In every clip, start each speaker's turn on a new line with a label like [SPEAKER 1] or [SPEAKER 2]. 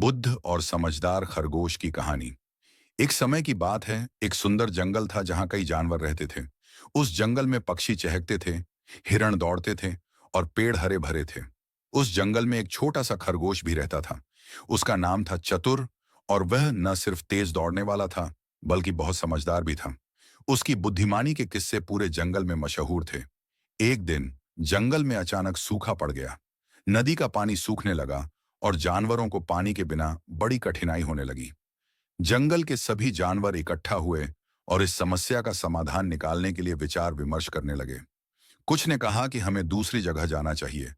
[SPEAKER 1] बुद्ध और समझदार खरगोश की कहानी। एक समय की बात है, एक सुंदर जंगल था जहां कई जानवर रहते थे। उस जंगल में पक्षी चहकते थे, हिरण दौड़ते थे और पेड़ हरे भरे थे। उस जंगल में एक छोटा सा खरगोश भी रहता था। उसका नाम था चतुर, और वह न सिर्फ तेज दौड़ने वाला था, बल्कि बहुत समझदार भी था। उसकी बुद्धिमानी के किस्से पूरे जंगल में मशहूर थे। एक दिन जंगल में अचानक सूखा पड़ गया। नदी का पानी सूखने लगा और जानवरों को पानी के बिना बड़ी कठिनाई होने लगी। जंगल के सभी जानवर इकट्ठा हुए और इस समस्या का समाधान निकालने के लिए विचार विमर्श करने लगे। कुछ ने कहा कि हमें दूसरी जगह जाना चाहिए,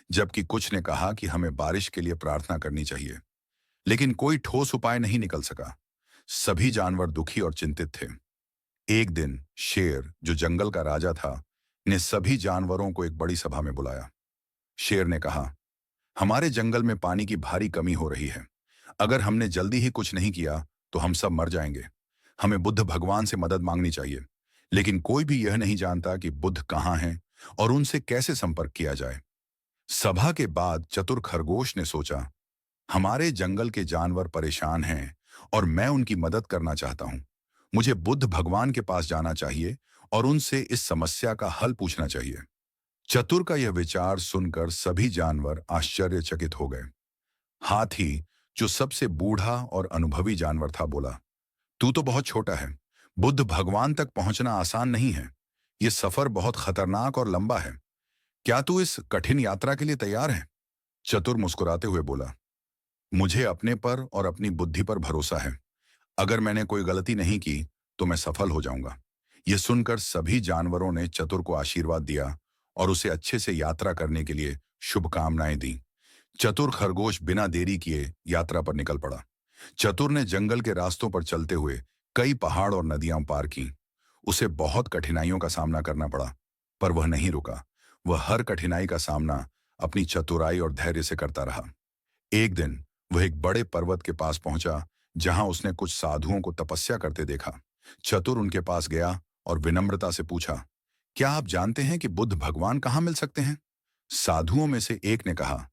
[SPEAKER 1] जबकि कुछ ने कहा कि हमें बारिश के लिए प्रार्थना करनी चाहिए। लेकिन कोई ठोस उपाय नहीं निकल सका। सभी जानवर दुखी और चिंतित थे। एक दिन शेर, जो जंगल का राजा था, ने सभी जानवरों को एक बड़ी सभा में बुलाया। शेर ने कहा, हमारे जंगल में पानी की भारी कमी हो रही है। अगर हमने जल्दी ही कुछ नहीं किया तो हम सब मर जाएंगे। हमें बुद्ध भगवान से मदद मांगनी चाहिए। लेकिन कोई भी यह नहीं जानता कि बुद्ध कहाँ हैं और उनसे कैसे संपर्क किया जाए। सभा के बाद चतुर खरगोश ने सोचा, हमारे जंगल के जानवर परेशान हैं और मैं उनकी मदद करना चाहता हूं। मुझे बुद्ध भगवान के पास जाना चाहिए और उनसे इस समस्या का हल पूछना चाहिए। चतुर का यह विचार सुनकर सभी जानवर आश्चर्यचकित हो गए। हाथी, जो सबसे बूढ़ा और अनुभवी जानवर था, बोला, तू तो बहुत छोटा है। बुद्ध भगवान तक पहुंचना आसान नहीं है। यह सफर बहुत खतरनाक और लंबा है। क्या तू इस कठिन यात्रा के लिए तैयार है? चतुर मुस्कुराते हुए बोला, मुझे अपने पर और अपनी बुद्धि पर भरोसा है। अगर मैंने कोई गलती नहीं की तो मैं सफल हो जाऊंगा। यह सुनकर सभी जानवरों ने चतुर को आशीर्वाद दिया और उसे अच्छे से यात्रा करने के लिए शुभकामनाएं दी। चतुर खरगोश बिना देरी किए यात्रा पर निकल पड़ा। चतुर ने जंगल के रास्तों पर चलते हुए कई पहाड़ और नदियां पार की। उसे बहुत कठिनाइयों का सामना करना पड़ा, पर वह नहीं रुका। वह हर कठिनाई का सामना अपनी चतुराई और धैर्य से करता रहा। एक दिन वह एक बड़े पर्वत के पास पहुंचा, जहां उसने कुछ साधुओं को तपस्या करते देखा। चतुर उनके पास गया और विनम्रता से पूछा, क्या आप जानते हैं कि बुद्ध भगवान कहाँ मिल सकते हैं? साधुओं में से एक ने कहा,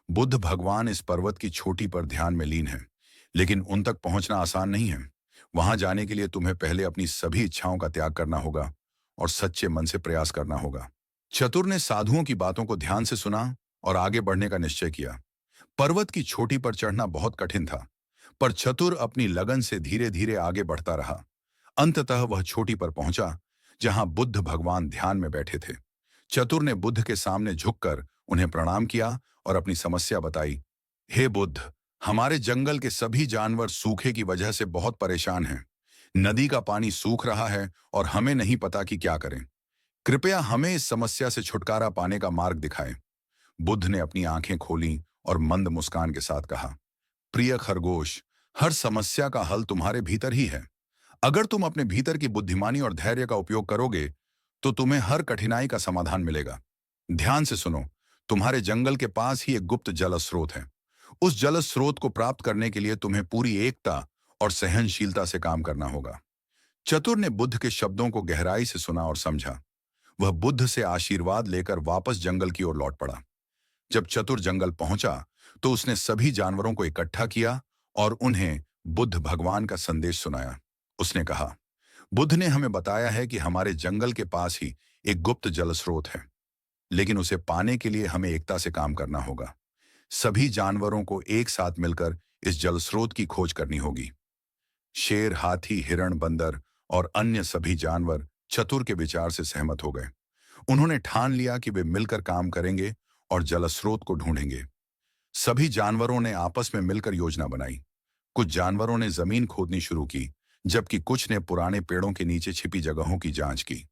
[SPEAKER 1] बुद्ध भगवान इस पर्वत की चोटी पर ध्यान में लीन है, लेकिन उन तक पहुंचना आसान नहीं है। वहां जाने के लिए तुम्हें पहले अपनी सभी इच्छाओं का त्याग करना होगा और सच्चे मन से प्रयास करना होगा। चतुर ने साधुओं की बातों को ध्यान से सुना और आगे बढ़ने का निश्चय किया। पर्वत की चोटी पर चढ़ना बहुत कठिन था, पर चतुर अपनी लगन से धीरे धीरे आगे बढ़ता रहा। अंततः वह चोटी पर पहुंचा, जहां बुद्ध भगवान ध्यान में बैठे थे। चतुर ने बुद्ध के सामने झुककर उन्हें प्रणाम किया और अपनी समस्या बताई। हे बुद्ध, हमारे जंगल के सभी जानवर सूखे की वजह से बहुत परेशान हैं। नदी का पानी सूख रहा है और हमें नहीं पता कि क्या करें। कृपया हमें इस समस्या से छुटकारा पाने का मार्ग दिखाएं। बुद्ध ने अपनी आंखें खोलीं और मंद मुस्कान के साथ कहा, प्रिय खरगोश, हर समस्या का हल तुम्हारे भीतर ही है। अगर तुम अपने भीतर की बुद्धिमानी और धैर्य का उपयोग करोगे तो तुम्हें हर कठिनाई का समाधान मिलेगा। ध्यान से सुनो, तुम्हारे जंगल के पास ही एक गुप्त जल स्रोत है। उस जल स्रोत को प्राप्त करने के लिए तुम्हें पूरी एकता और सहनशीलता से काम करना होगा। चतुर ने बुद्ध के शब्दों को गहराई से सुना और समझा। वह बुद्ध से आशीर्वाद लेकर वापस जंगल की ओर लौट पड़ा। जब चतुर जंगल पहुंचा तो उसने सभी जानवरों को इकट्ठा किया और उन्हें बुद्ध भगवान का संदेश सुनाया। उसने कहा, बुद्ध ने हमें बताया है कि हमारे जंगल के पास ही एक गुप्त जल स्रोत है, लेकिन उसे पाने के लिए हमें एकता से काम करना होगा। सभी जानवरों को एक साथ मिलकर इस जल स्रोत की खोज करनी होगी। शेर, हाथी, हिरण, बंदर और अन्य सभी जानवर चतुर के विचार से सहमत हो गए। उन्होंने ठान लिया कि वे मिलकर काम करेंगे और जल स्रोत को ढूंढेंगे। सभी जानवरों ने आपस में मिलकर योजना बनाई। कुछ जानवरों ने जमीन खोदनी शुरू की, जबकि कुछ ने पुराने पेड़ों के नीचे छिपी जगहों की जांच की।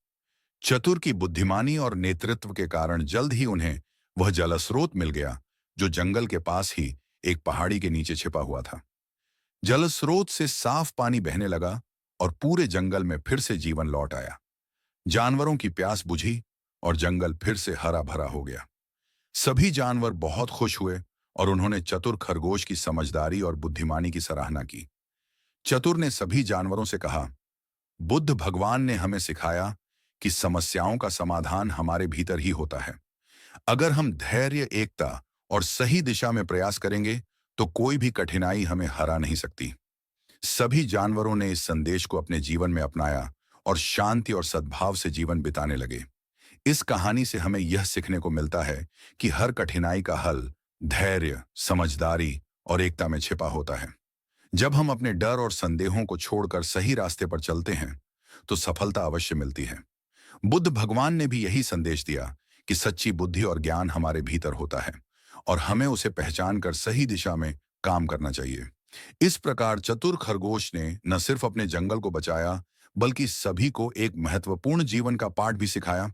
[SPEAKER 1] चतुर की बुद्धिमानी और नेतृत्व के कारण जल्द ही उन्हें वह जलस्रोत मिल गया, जो जंगल के पास ही एक पहाड़ी के नीचे छिपा हुआ था। जलस्रोत से साफ पानी बहने लगा और पूरे जंगल में फिर से जीवन लौट आया। जानवरों की प्यास बुझी और जंगल फिर से हरा भरा हो गया। सभी जानवर बहुत खुश हुए और उन्होंने चतुर खरगोश की समझदारी और बुद्धिमानी की सराहना की। चतुर ने सभी जानवरों से कहा, बुद्ध भगवान ने हमें सिखाया कि समस्याओं का समाधान हमारे भीतर ही होता है। अगर हम धैर्य, एकता और सही दिशा में प्रयास करेंगे तो कोई भी कठिनाई हमें हरा नहीं सकती। सभी जानवरों ने इस संदेश को अपने जीवन में अपनाया और शांति और सद्भाव से जीवन बिताने लगे। इस कहानी से हमें यह सीखने को मिलता है कि हर कठिनाई का हल धैर्य, समझदारी और एकता में छिपा होता है। जब हम अपने डर और संदेहों को छोड़कर सही रास्ते पर चलते हैं, तो सफलता अवश्य मिलती है। बुद्ध भगवान ने भी यही संदेश दिया कि सच्ची बुद्धि और ज्ञान हमारे भीतर होता है और हमें उसे पहचान कर सही दिशा में काम करना चाहिए। इस प्रकार चतुर खरगोश ने न सिर्फ अपने जंगल को बचाया, बल्कि सभी को एक महत्वपूर्ण जीवन का पाठ भी सिखाया।